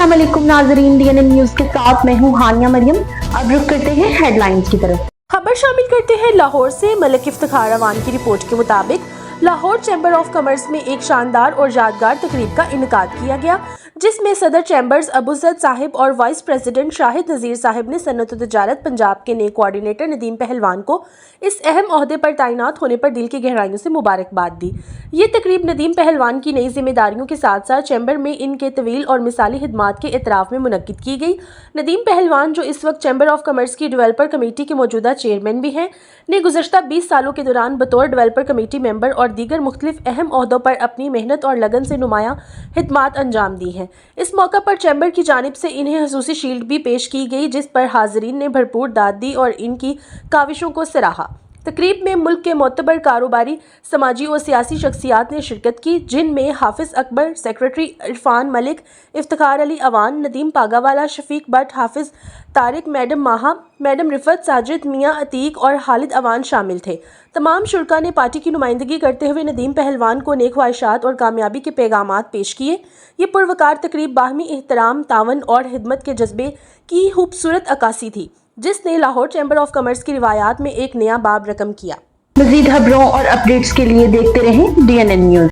अस्सलाम वालेकुम नाजरीन, DNN न्यूज के साथ मैं हूं हानिया मरियम। अब रुक करते हैं हेडलाइंस की तरफ। खबर शामिल करते हैं लाहौर से। मलिक इफ्तिखार अवान की रिपोर्ट के मुताबिक लाहौर चैम्बर ऑफ कॉमर्स में एक शानदार और यादगार तकरीब का इनेकाद किया गया, जिसमें सदर चैम्बर्स अबूजद साहिब और वाइस प्रेसिडेंट शाहिद नज़ीर साहिब ने सन्नत व तजारत पंजाब के नए कोऑर्डिनेटर नदीम पहलवान को इस अहम ओहदे पर तैनात होने पर दिल की गहराइयों से मुबारकबाद दी। ये तकरीब नदीम पहलवान की नई जिम्मेदारियों के साथ साथ चैम्बर में इनके तवील और मिसाली खिदमात के इतराफ़ में मुनक्किद की गई। नदीम पहलवान, जो इस वक्त चैम्बर ऑफ कॉमर्स की डेवलपर कमेटी के मौजूदा चेयरमैन भी हैं, ने गुज़श्ता 20 सालों के दौरान बतौर डेवलपर कमेटी मेंबर और दीगर मुख्तलिफ अहम ओहदों पर अपनी मेहनत और लगन से नुमायां खिदमात अंजाम दी हैं। इस मौका पर चैम्बर की जानिब से इन्हें खसूसी शील्ड भी पेश की गई, जिस पर हाज़रीन ने भरपूर दाद दी और इनकी काविशों को सराहा। तकरीब में मुल्क के मोतबर कारोबारी, समाजी और सियासी शख्सियात ने शिरकत की, जिनमें Hafiz Akbar, secretary Irfan Malik, Iftikhar Ali Awan, Nadeem Pagawala, Shafiq Butt, Hafiz Tariq, madam Maha, madam Riffat, Sajid, Mian Atiq और खालिद अवान शामिल थे। तमाम शुरका ने पार्टी की नुमाइंदगी करते हुए नदीम पहलवान को नेक ख्वाहिशात और कामयाबी के पैगामात पेश किए। ये पुरवकार तकरीब बाहमी एहतराम, तावन और खिदमत के जज्बे की खूबसूरत अक्कासी थी, जिसने लाहौर चैम्बर ऑफ कॉमर्स की रिवायात में एक नया बाब रकम किया। मज़ीद खबरों और अपडेट्स के लिए देखते रहें DNN न्यूज।